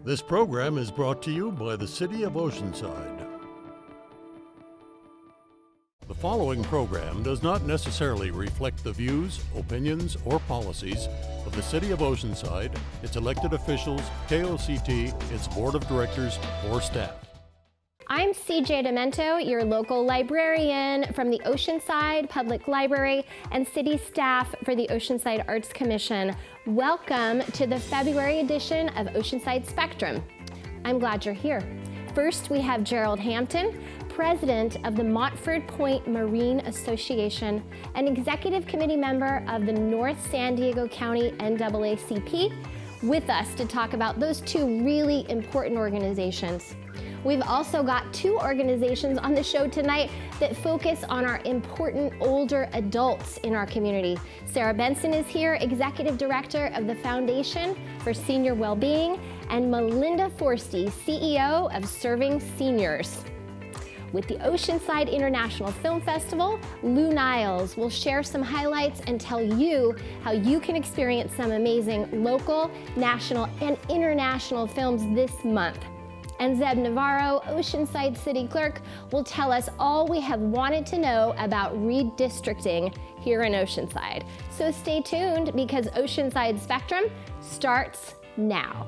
This program is brought to you by the City of Oceanside. The following program does not necessarily reflect the views, opinions, or policies of the City of Oceanside, its elected officials, KOCT, its board of directors, or staff. I'm CJ Demento, your local librarian from the Oceanside Public Library and city staff for the Oceanside Arts Commission. Welcome to the February edition of Oceanside Spectrum. I'm glad you're here. First, we have Gerald Hampton, president of the Montford Point Marine Association, an executive committee member of the North San Diego County NAACP, with us to talk about those two really important organizations. We've also got two organizations on the show tonight that focus on our important older adults in our community. Sarah Benson is here, Executive Director of the Foundation for Senior Wellbeing, and Melinda Foresty, CEO of Serving Seniors. With the Oceanside International Film Festival, Lou Niles will share some highlights and tell you how you can experience some amazing local, national, and international films this month. And Zeb Navarro, Oceanside City Clerk, will tell us all we have wanted to know about redistricting here in Oceanside. So stay tuned because Oceanside Spectrum starts now.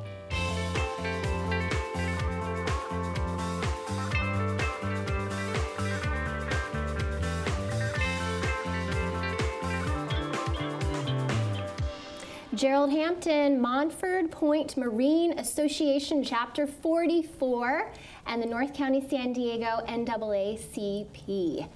Gerald Hampton, Montford Point Marine Association, Chapter 44, and the North County San Diego NAACP.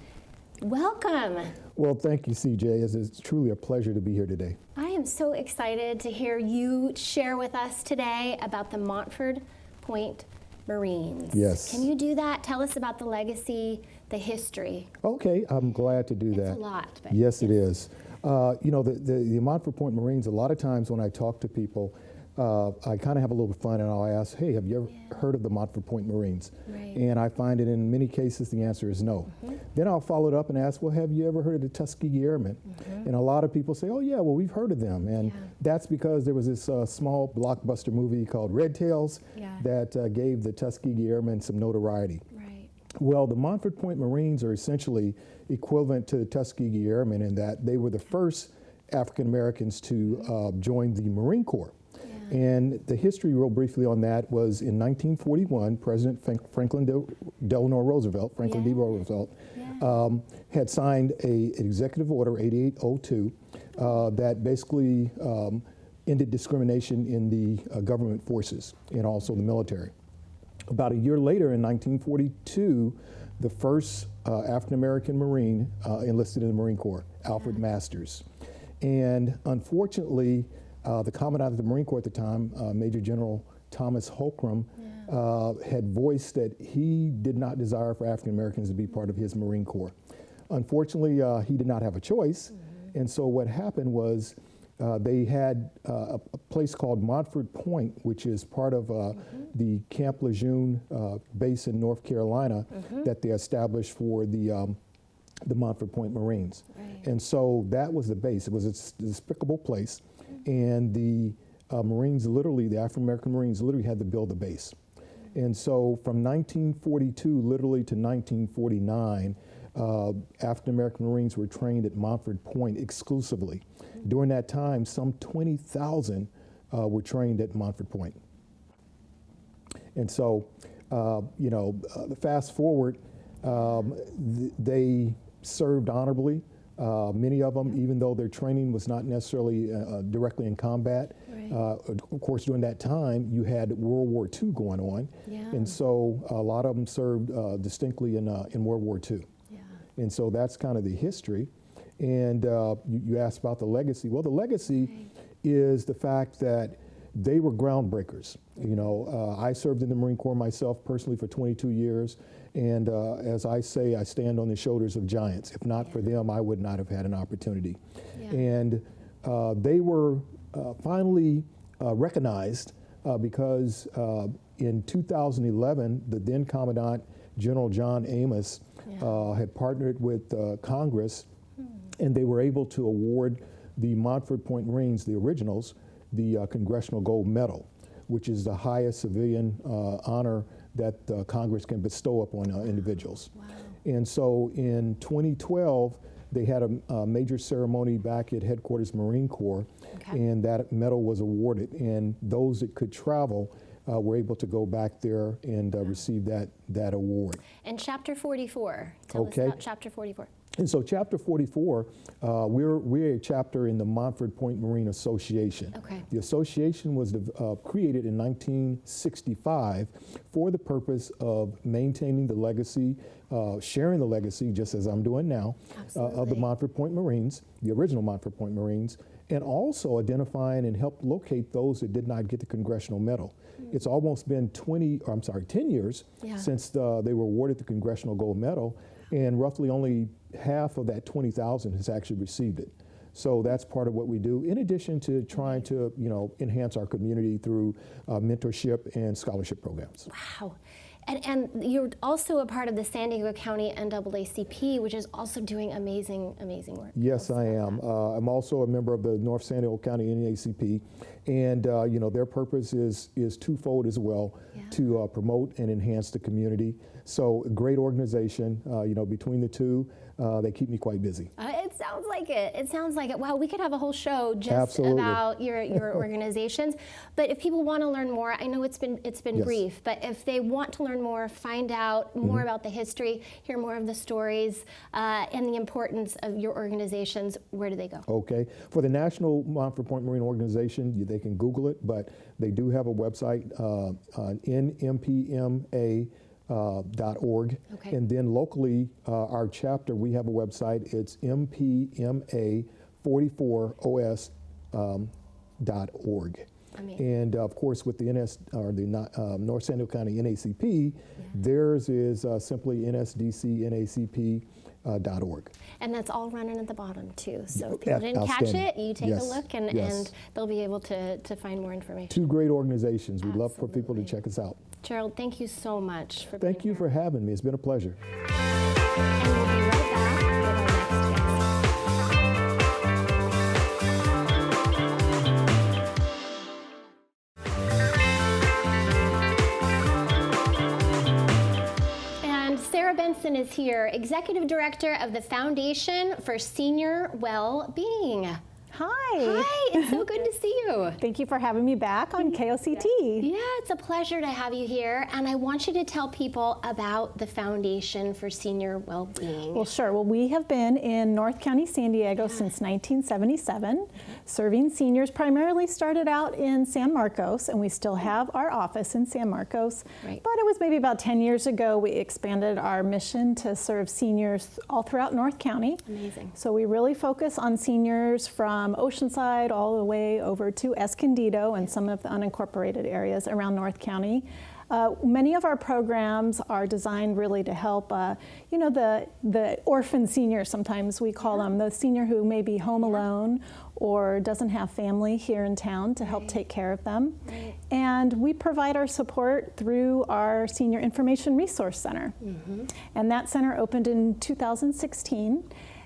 Welcome. Well, thank you, CJ. It's truly a pleasure to be here today. I am so excited to hear you share with us today about the Montford Point Marines. Yes. Can you do that? Tell us about the legacy, the history. Okay, I'm glad to do that. It's a lot. But yes, it is. You know, the Montford Point Marines, a lot of times when I talk to people, I kind of have a little fun and I'll ask, hey, have you ever heard of the Montford Point Marines? Right. And I find that in many cases the answer is no. Then I'll follow it up and ask, well, have you ever heard of the Tuskegee Airmen? And a lot of people say, oh yeah, well, we've heard of them. And that's because there was this small blockbuster movie called Red Tails that gave the Tuskegee Airmen some notoriety. Well, the Montford Point Marines are essentially equivalent to the Tuskegee Airmen in that they were the first African Americans to join the Marine Corps. And the history, real briefly on that, was in 1941, President Franklin Delano Roosevelt, D. Roosevelt, had signed an executive order, 8802, that basically ended discrimination in the government forces and also the military. About a year later, in 1942, the first African-American Marine enlisted in the Marine Corps, Alfred Masters. And unfortunately, the Commandant of the Marine Corps at the time, Major General Thomas Holcomb, had voiced that he did not desire for African-Americans to be part of his Marine Corps. Unfortunately, he did not have a choice. And so what happened was they had a place called Montford Point, which is part of the Camp Lejeune base in North Carolina that they established for the Montford Point Marines. And so that was the base. It was a despicable place. And the Marines literally, the African-American Marines literally had to build the base. And so from 1942 literally to 1949, African-American Marines were trained at Montford Point exclusively. During that time, some 20,000 were trained at Montford Point. And so, you know, fast forward, they served honorably. Many of them, even though their training was not necessarily directly in combat. Of course, during that time, you had World War II going on. And so a lot of them served distinctly in World War II. And so that's kind of the history. And you asked about the legacy. Well, the legacy is the fact that they were groundbreakers. You know, I served in the Marine Corps myself personally for 22 years. And as I say, I stand on the shoulders of giants. If not for them, I would not have had an opportunity. And they were finally recognized because in 2011, the then Commandant General John Amos had partnered with Congress, and they were able to award the Montford Point Marines, the originals, the Congressional Gold Medal. which is the highest civilian honor that Congress can bestow upon individuals. Wow. And so in 2012, they had a major ceremony back at Headquarters Marine Corps, Okay. and that medal was awarded. And those that could travel were able to go back there and receive that award. And Chapter 44, tell us about Chapter 44. And so Chapter 44, we're a chapter in the Montford Point Marine Association. Okay. The association was created in 1965 for the purpose of maintaining the legacy, sharing the legacy, just as I'm doing now, of the Montford Point Marines, the original Montford Point Marines, and also identifying and help locate those that did not get the Congressional Medal. It's almost been 10 years since they were awarded the Congressional Gold Medal, and roughly only half of that 20,000 has actually received it. So that's part of what we do, in addition to trying to, enhance our community through mentorship and scholarship programs. Wow. And you're also a part of the San Diego County NAACP, which is also doing amazing, amazing work. Yes, I am. I'm also a member of the North San Diego County NAACP, and their purpose is twofold as well, to promote and enhance the community. So great organization. Between the two, they keep me quite busy. It sounds like it. It sounds like it. Wow, we could have a whole show just Absolutely. about your organizations. But if people want to learn more, I know it's been Yes. brief, but if they want to learn more, find out more about the history, hear more of the stories, and the importance of your organizations, where do they go? Okay. For the National Montford Point Marine Organization, they can Google it, but they do have a website, nmpma.org. Okay. And then locally, our chapter, we have a website. It's mpma44os.org. Amazing. And of course, with the North San Diego County NACP, theirs is simply nsdcnacp.org. And that's all running at the bottom too. So if people didn't catch it, you take a look and they'll be able to find more information. Two great organizations. We'd love for people to check us out. Gerald, thank you so much for being Thank you here. for having me. It's been a pleasure. And we'll be right back with our next guest. And Sarah Benson is here, Executive Director of the Foundation for Senior Well-Being. Hi. Hi, it's so good to see you. Thank you for having me back on KOCT. Yeah, it's a pleasure to have you here. And I want you to tell people about the Foundation for Senior Well-Being. Well, sure. Well, we have been in North County, San Diego since 1977, serving seniors. Primarily started out in San Marcos, and we still have our office in San Marcos. Right. But it was maybe about 10 years ago we expanded our mission to serve seniors all throughout North County. Amazing. So we really focus on seniors from Oceanside all the way over to Escondido and some of the unincorporated areas around North County. Many of our programs are designed really to help, the orphan senior, sometimes we call them, the senior who may be home alone or doesn't have family here in town to help take care of them. Right. And we provide our support through our Senior Information Resource Center. And that center opened in 2016.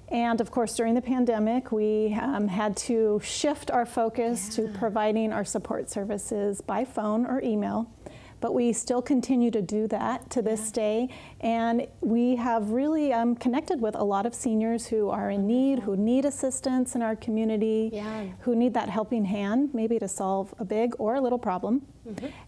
And of course, during the pandemic, we had to shift our focus to providing our support services by phone or email. But we still continue to do that to this day. And we have really connected with a lot of seniors who are in need, who need assistance in our community, who need that helping hand, maybe to solve a big or a little problem.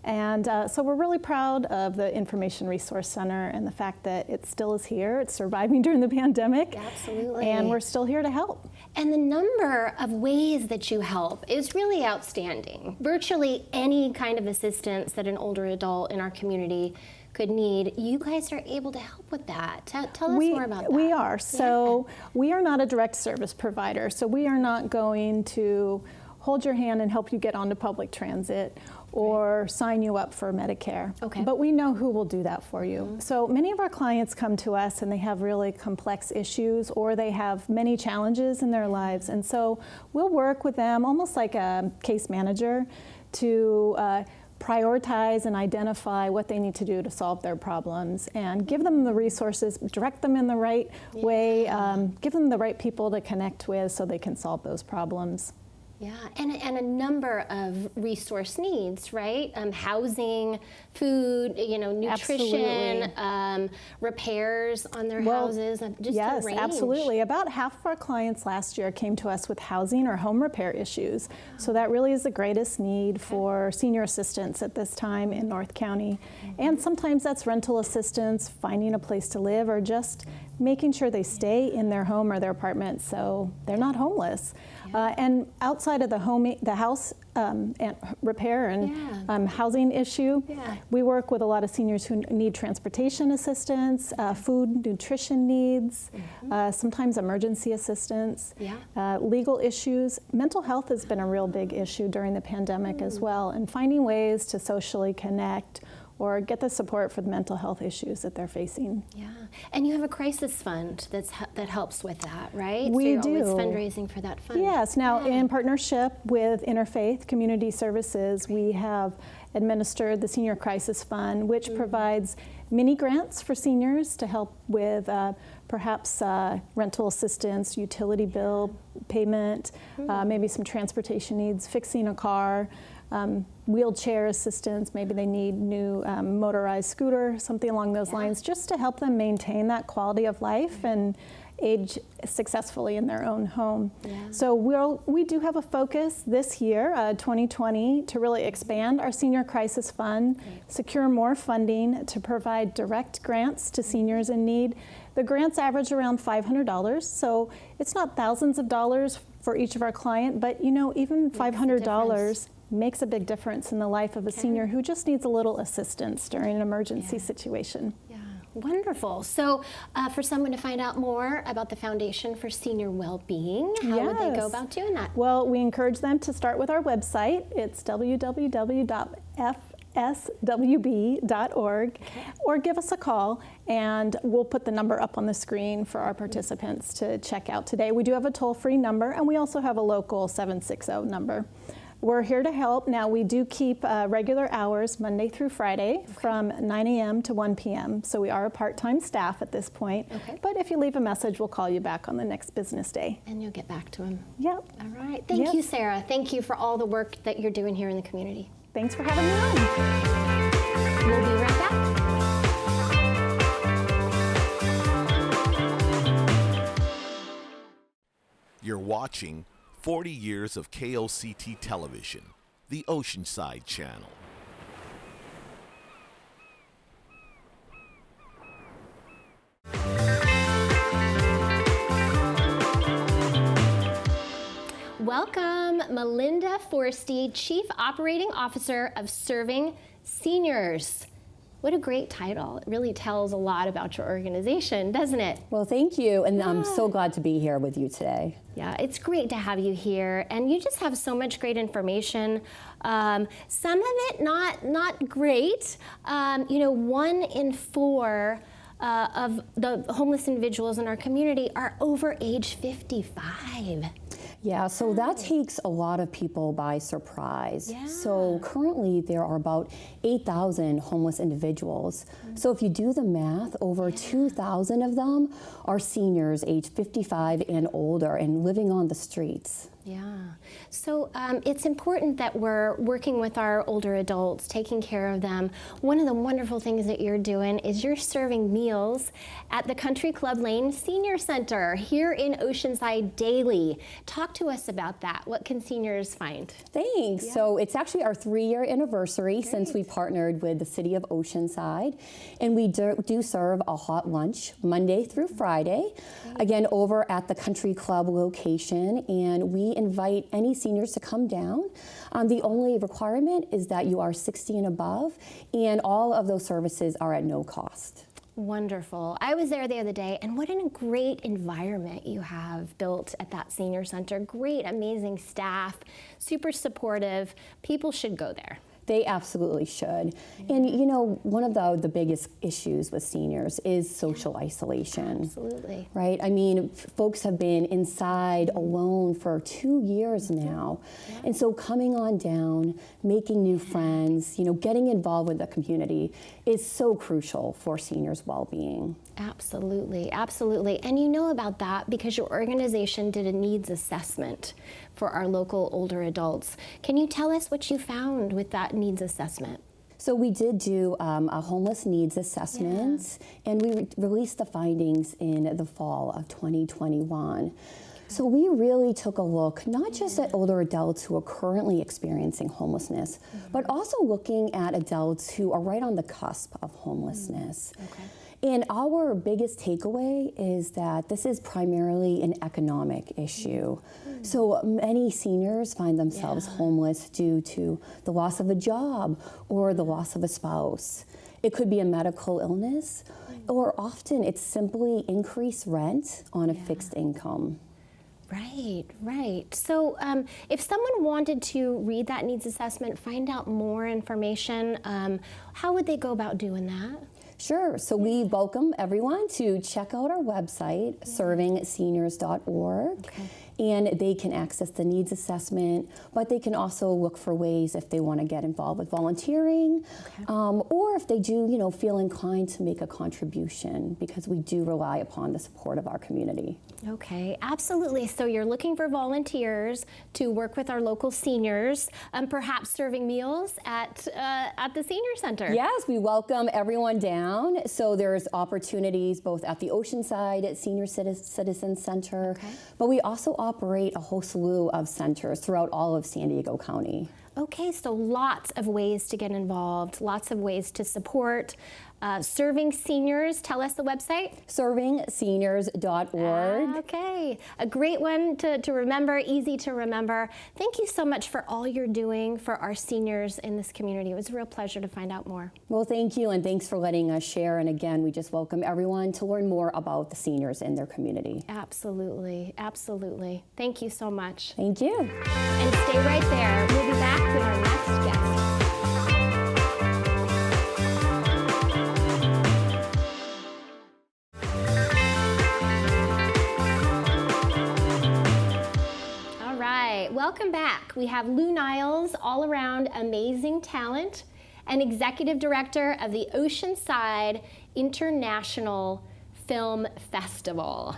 And so we're really proud of the Information Resource Center and the fact that it still is here. It's surviving during the pandemic. Absolutely. And we're still here to help. And the number of ways that you help is really outstanding. Virtually any kind of assistance that an older adult in our community could need, you guys are able to help with that. Tell us more about that. We are. So we are not a direct service provider. So we are not going to hold your hand and help you get onto public transit or sign you up for Medicare. Okay. But we know who will do that for you. So many of our clients come to us and they have really complex issues or they have many challenges in their lives. And so we'll work with them almost like a case manager to prioritize and identify what they need to do to solve their problems and give them the resources, direct them in the right way, give them the right people to connect with so they can solve those problems. Yeah, and a number of resource needs, right? Housing, food, nutrition, repairs on their houses, just yes, a range. Absolutely. About half of our clients last year came to us with housing or home repair issues. So that really is the greatest need for senior assistance at this time in North County. And sometimes that's rental assistance, finding a place to live, or just making sure they stay in their home or their apartment so they're not homeless. And outside of the house and repair and housing issue, we work with a lot of seniors who need transportation assistance, food, nutrition needs, sometimes emergency assistance, legal issues. Mental health has been a real big issue during the pandemic as well, and finding ways to socially connect or get the support for the mental health issues that they're facing. Yeah, and you have a crisis fund that helps with that, right? We so you're do. always fundraising for that fund. Yes, now in partnership with Interfaith Community Services, we have administered the Senior Crisis Fund, which provides mini grants for seniors to help with perhaps rental assistance, utility bill payment, maybe some transportation needs, fixing a car, wheelchair assistance, maybe they need new motorized scooter, something along those lines, just to help them maintain that quality of life and age successfully in their own home. So we do have a focus this year, 2020, to really expand our Senior Crisis Fund, secure more funding to provide direct grants to seniors in need. The grants average around $500, so it's not thousands of dollars for each of our clients, but even $500 makes a big difference in the life of a senior who just needs a little assistance during an emergency situation. Yeah, wonderful. So for someone to find out more about the Foundation for Senior Wellbeing, how would they go about doing that? Well, we encourage them to start with our website. It's www.fswb.org, or give us a call, and we'll put the number up on the screen for our participants to check out today. We do have a toll-free number, and we also have a local 760 number. We're here to help. Now, we do keep regular hours Monday through Friday from 9 a.m. to 1 p.m. So we are a part-time staff at this point. But if you leave a message, we'll call you back on the next business day. And you'll get back to them. Yep. All right. Thank you, Sarah. Thank you for all the work that you're doing here in the community. Thanks for having me on. We'll be right back. You're watching 40 years of KOCT television, the Oceanside channel. Welcome, Melinda Foresty, Chief Operating Officer of Serving Seniors. What a great title. It really tells a lot about your organization, doesn't it? Well, thank you, and I'm so glad to be here with you today. Yeah, it's great to have you here, and you just have so much great information. Some of it not great. 1 in 4 of the homeless individuals in our community are over age 55. Yeah, so that takes a lot of people by surprise. Yeah. So currently there are about 8,000 homeless individuals. So if you do the math, over 2,000 of them are seniors age 55 and older and living on the streets. Yeah, so it's important that we're working with our older adults, taking care of them. One of the wonderful things that you're doing is you're serving meals at the Country Club Lane Senior Center here in Oceanside daily. Talk to us about that. What can seniors find? Thanks. Yeah. So it's actually our 3-year anniversary since we partnered with the city of Oceanside. And we do serve a hot lunch Monday through Friday, again over at the Country Club location. And we invite any seniors to come down. The only requirement is that you are 60 and above, and all of those services are at no cost. Wonderful. I was there the other day, and what a great environment you have built at that senior center. Great, amazing staff, super supportive. People should go there. They absolutely should. And one of the biggest issues with seniors is social isolation. Absolutely. Right? I mean, folks have been inside alone for 2 years now. And so coming on down, making new friends, getting involved with the community is so crucial for seniors' well-being. Absolutely, absolutely. And you know about that because your organization did a needs assessment for our local older adults. Can you tell us what you found with that needs assessment? So we did do a homeless needs assessment, and we released the findings in the fall of 2021. So we really took a look, not just at older adults who are currently experiencing homelessness, but also looking at adults who are right on the cusp of homelessness. And our biggest takeaway is that this is primarily an economic issue. So many seniors find themselves homeless due to the loss of a job or the loss of a spouse. It could be a medical illness, or often it's simply increased rent on a fixed income. Right, right. So if someone wanted to read that needs assessment, find out more information, how would they go about doing that? Sure. So we welcome everyone to check out our website, servingseniors.org. And they can access the needs assessment, but they can also look for ways if they want to get involved with volunteering, or if they do, feel inclined to make a contribution, because we do rely upon the support of our community. Okay, absolutely. So you're looking for volunteers to work with our local seniors, perhaps serving meals at the senior center. Yes, we welcome everyone down. So there's opportunities both at the Oceanside Senior Citizen Center, but we also operate a whole slew of centers throughout all of San Diego County. Okay, so lots of ways to get involved, lots of ways to support. Serving Seniors, tell us the website. Servingseniors.org. Okay, a great one to remember, easy to remember. Thank you so much for all you're doing for our seniors in this community. It was a real pleasure to find out more. Well, thank you, and thanks for letting us share. And again, we just welcome everyone to learn more about the seniors in their community. Absolutely, absolutely. Thank you so much. Thank you. And stay right there. We'll be back with our next guest. Welcome back. We have Lou Niles, all-around amazing talent and executive director of the Oceanside International Film Festival.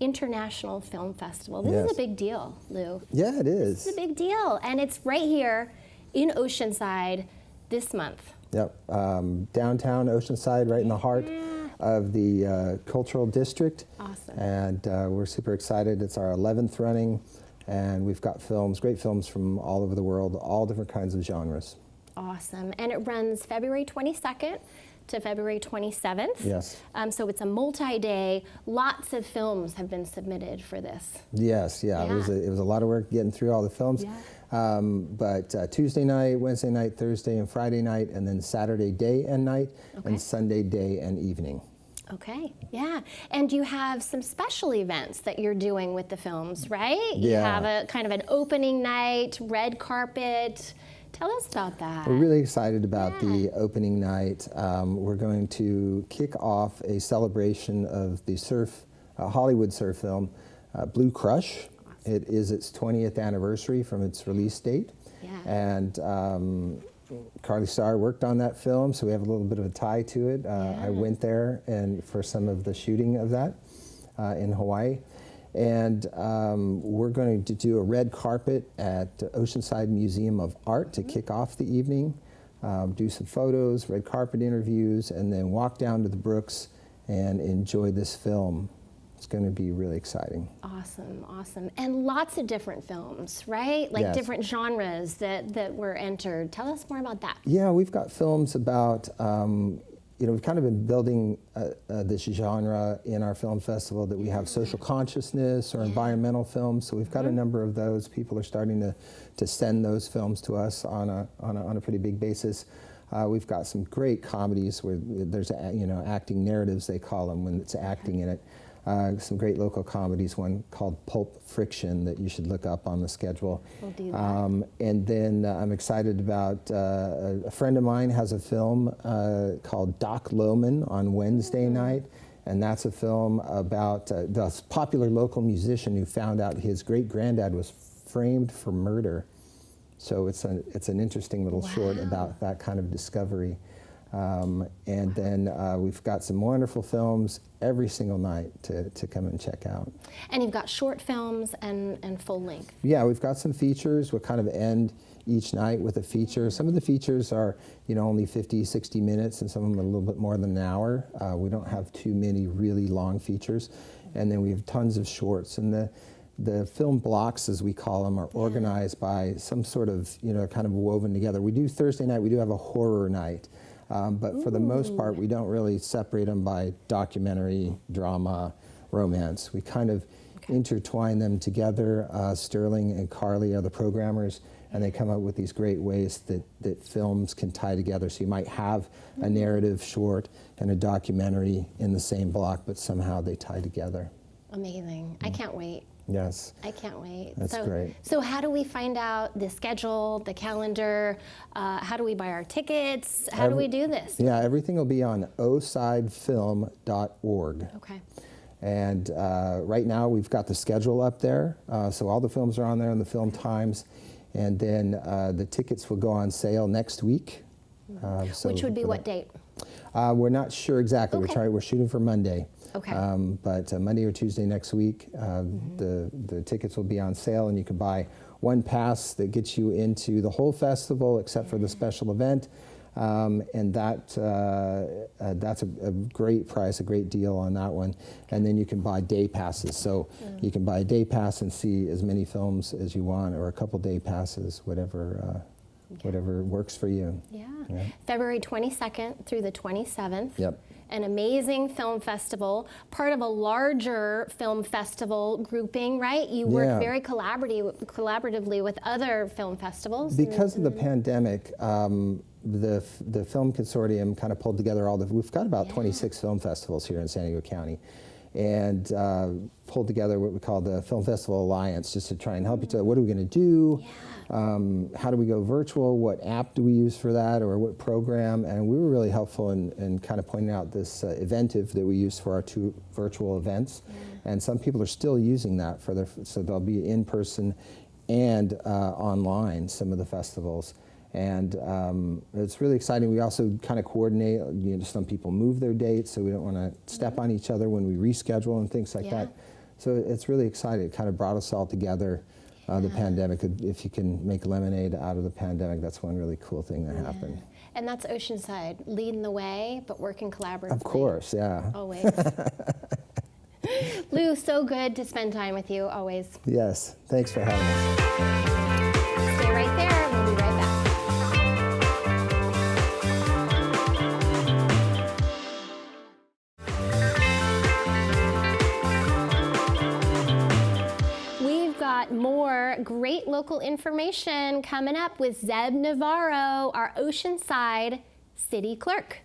International Film Festival. This is a big deal, Lou. Yeah, it is. This is a big deal, and it's right here in Oceanside this month. Yep, downtown Oceanside, right in the heart of the cultural district. Awesome. And we're super excited. It's our 11th running. And we've got films, great films from all over the world, all different kinds of genres. Awesome. And it runs February 22nd to February 27th. Yes. So it's a multi-day. Lots of films have been submitted for this. Yes, yeah. It was a lot of work getting through all the films. Yeah. But Tuesday night, Wednesday night, Thursday and Friday night, and then Saturday day and night, and Sunday day and evening. Okay, yeah. And you have some special events that you're doing with the films, right? Yeah. You have a kind of an opening night, red carpet. Tell us about that. We're really excited about the opening night. We're going to kick off a celebration of the Hollywood surf film, Blue Crush. Awesome. It is its 20th anniversary from its release date. Yeah. And Carly Starr worked on that film, so we have a little bit of a tie to it. I went there and for some of the shooting of that in Hawaii. And we're going to do a red carpet at Oceanside Museum of Art to kick off the evening, do some photos, red carpet interviews, and then walk down to the Brooks and enjoy this film. It's going to be really exciting. Awesome, awesome. And lots of different films, right? Like different genres that were entered. Tell us more about that. Yeah, we've got films about, we've kind of been building this genre in our film festival that we have social consciousness or environmental films. So we've got a number of those. People are starting to send those films to us on a pretty big basis. We've got some great comedies where there's, acting narratives, they call them, when it's acting in it. Some great local comedies, one called Pulp Friction that you should look up on the schedule. We'll do that. And then I'm excited about, a friend of mine has a film called Doc Loman on Wednesday night, and that's a film about the popular local musician who found out his great-granddad was framed for murder. So it's an interesting little short about that kind of discovery. And then we've got some wonderful films every single night to come and check out. And you've got short films and full length. Yeah, we've got some features. We'll kind of end each night with a feature. Some of the features are, only 50, 60 minutes, and some of them are a little bit more than an hour. We don't have too many really long features. And then we have tons of shorts. And the film blocks, as we call them, are organized by some sort of, kind of woven together. We do Thursday night, we do have a horror night. But for the most part, we don't really separate them by documentary, drama, romance. We kind of intertwine them together. Sterling and Carly are the programmers, and they come up with these great ways that films can tie together. So you might have a narrative short and a documentary in the same block, but somehow they tie together. Amazing. I can't wait. Yes. I can't wait. That's great. So how do we find out the schedule, the calendar? How do we buy our tickets? How do we do this? Yeah, everything will be on osidefilm.org. Okay. And right now we've got the schedule up there. So all the films are on there and the film times. And then the tickets will go on sale next week. Which would be what date? We're not sure exactly. Okay. We're shooting for Monday. Okay. But Monday or Tuesday next week, the tickets will be on sale, and you can buy one pass that gets you into the whole festival except for the special event. And that's a great price, a great deal on that one. And then you can buy day passes. So you can buy a day pass and see as many films as you want, or a couple day passes, whatever works for you. Yeah. February 22nd through the 27th. Yep. An amazing film festival, part of a larger film festival grouping, right? You work very collaboratively with other film festivals. Because of the pandemic, the film consortium kind of pulled together we've got about 26 film festivals here in San Diego County, and pulled together what we call the Film Festival Alliance, just to try and help each other. What are we going to do? How do we go virtual? What app do we use for that, or what program? And we were really helpful in kind of pointing out this Eventive that we use for our 2 virtual events. And some people are still using that so they'll be in person and online, some of the festivals. And it's really exciting. We also kind of coordinate, some people move their dates, so we don't want to step on each other when we reschedule and things like that. So it's really exciting. It kind of brought us all together. The pandemic, if you can make lemonade out of the pandemic, that's one really cool thing that happened. And that's Oceanside, leading the way, but working collaboratively. Of course, yeah. Always. Lou, so good to spend time with you, always. Yes, thanks for having us. Stay right there, we'll be right back. More great local information coming up with Zeb Navarro, our Oceanside City Clerk.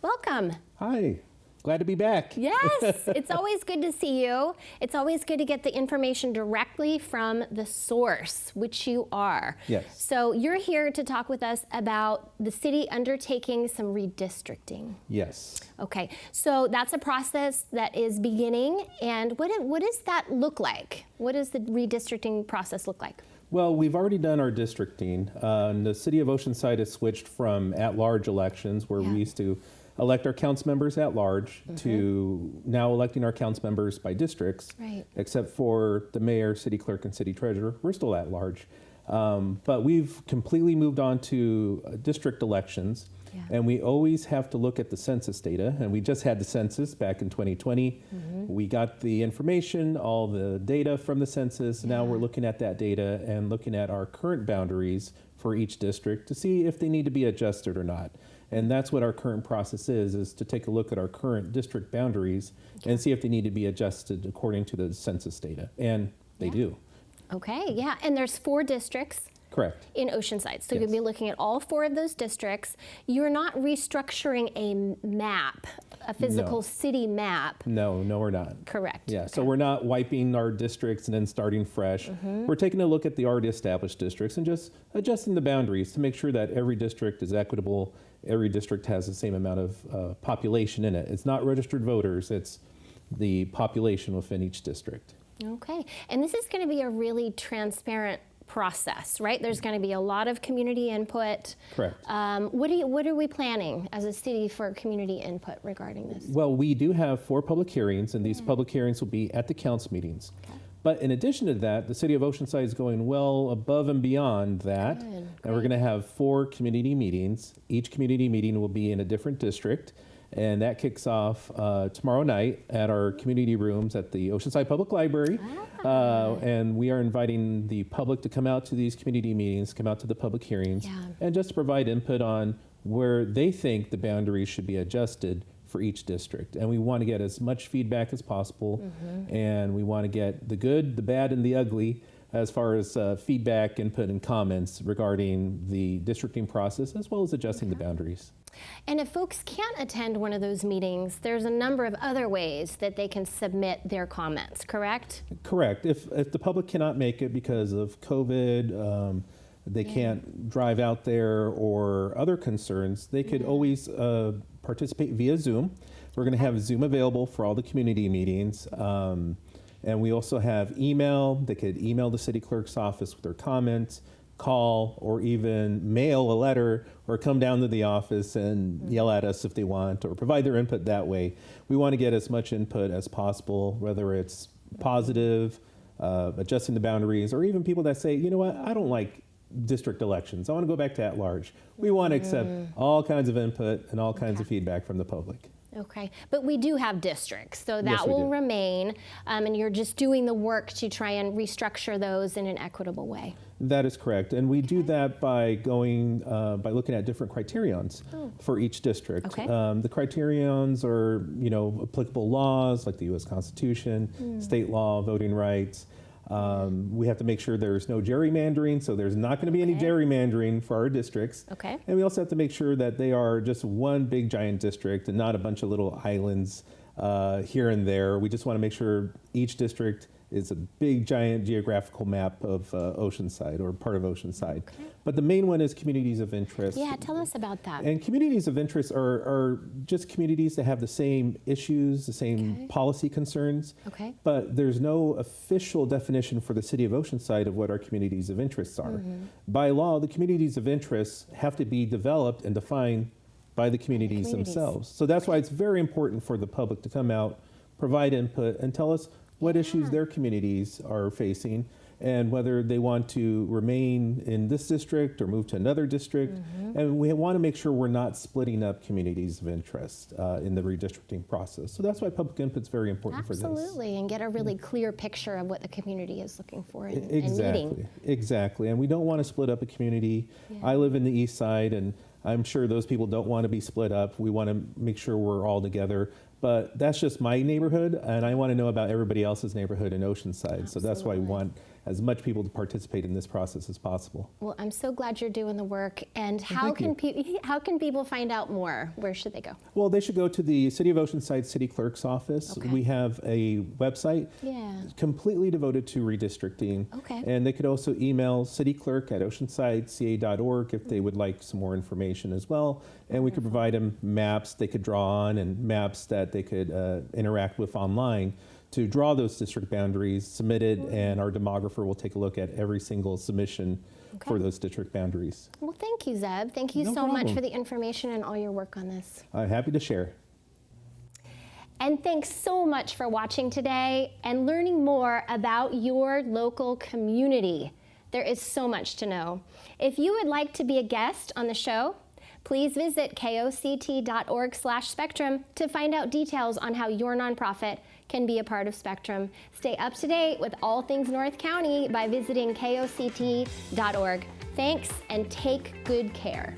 Welcome. Hi, glad to be back. Yes, it's always good to see you. It's always good to get the information directly from the source, which you are. Yes. So you're here to talk with us about the city undertaking some redistricting. Yes. Okay, so that's a process that is beginning, and what does that look like? What does the redistricting process look like? Well, we've already done our districting. The city of Oceanside has switched from at-large elections, where we used to elect our council members at large, to now electing our council members by districts, except for the mayor, city clerk, and city treasurer. We're still at large. But we've completely moved on to district elections. And we always have to look at the census data, and we just had the census back in 2020. We got the information, all the data from the census. Now we're looking at that data and looking at our current boundaries for each district to see if they need to be adjusted or not. And that's what our current process is to take a look at our current district boundaries and see if they need to be adjusted according to the census data. And they do. Okay, yeah, and there's 4 districts. Correct. In Oceanside. So you'll be looking at all 4 of those districts. You're not restructuring a map, a physical city map. No, we're not. Correct. Yeah, so we're not wiping our districts and then starting fresh. We're taking a look at the already established districts and just adjusting the boundaries to make sure that every district is equitable. Every district has the same amount of population in it. It's not registered voters, it's the population within each district. Okay, and this is going to be a really transparent process, right? There's going to be a lot of community input. Correct. What are we planning as a city for community input regarding this? Well, we do have 4 public hearings, and these public hearings will be at the council meetings. Okay. But in addition to that, the City of Oceanside is going well above and beyond that. Good, And we're great. going to have 4 community meetings. Each community meeting will be in a different district. And that kicks off tomorrow night at our community rooms at the Oceanside Public Library. And we are inviting the public to come out to these community meetings, come out to the public hearings, Yeah. and just to provide input on where they think the boundaries should be adjusted for each district. And we want to get as much feedback as possible. And we want to get the good, the bad, and the ugly as far as feedback, input, and comments regarding the districting process, as well as adjusting the boundaries. And if folks can't attend one of those meetings, there's a number of other ways that they can submit their comments, correct? Correct. If the public cannot make it because of COVID, they can't drive out there, or other concerns, they could always participate via Zoom. We're going to have Zoom available for all the community meetings. And we also have email. They could email the city clerk's office with their comments, call, or even mail a letter, or come down to the office and yell at us if they want, or provide their input that way. We want to get as much input as possible, whether it's positive, adjusting the boundaries, or even people that say, you know what, I don't like district elections. I want to go back to at-large. We want to accept all kinds of input and all kinds of feedback from the public. Okay, but we do have districts, so that Yes, we will do. remain, and you're just doing the work to try and restructure those in an equitable way. That is correct, and we do that by going by looking at different criterions for each district. Okay. The criterions are, applicable laws like the U.S. Constitution, state law, voting rights. We have to make sure there's no gerrymandering, so there's not going to be any gerrymandering for our districts. Okay. And we also have to make sure that they are just one big giant district and not a bunch of little islands here and there. We just want to make sure each district is a big giant geographical map of Oceanside, or part of Oceanside. But the main one is communities of interest. Yeah, tell us about that. And communities of interest are just communities that have the same issues, the same policy concerns. Okay. But there's no official definition for the city of Oceanside of what our communities of interest are. By law, the communities of interest have to be developed and defined by the communities themselves. So that's why it's very important for the public to come out, provide input, and tell us what issues their communities are facing, and whether they want to remain in this district or move to another district. And we want to make sure we're not splitting up communities of interest in the redistricting process. So that's why public input is very important for this. Absolutely, and get a really clear picture of what the community is looking for and Exactly, needing. exactly. And we don't want to split up a community. I live in the east side, and I'm sure those people don't want to be split up. We want to make sure we're all together. But that's just my neighborhood, and I want to know about everybody else's neighborhood in Oceanside. So that's why we want as much people to participate in this process as possible. Well, I'm so glad you're doing the work. And how can people find out more? Where should they go? Well, they should go to the City of Oceanside City Clerk's office. Okay. We have a website Yeah. completely devoted to redistricting. Okay. And they could also email cityclerk@oceansideca.org if they would like some more information as well. And we could provide them maps they could draw on, and maps that they could interact with online to draw those district boundaries, submit it, and our demographer will take a look at every single submission for those district boundaries. Well, thank you, Zeb. Thank you No so much problem. for the information and all your work on this. I'm happy to share. And thanks so much for watching today and learning more about your local community. There is so much to know. If you would like to be a guest on the show, please visit koct.org/spectrum to find out details on how your nonprofit can be a part of Spectrum. Stay up to date with all things North County by visiting koct.org. Thanks, and take good care.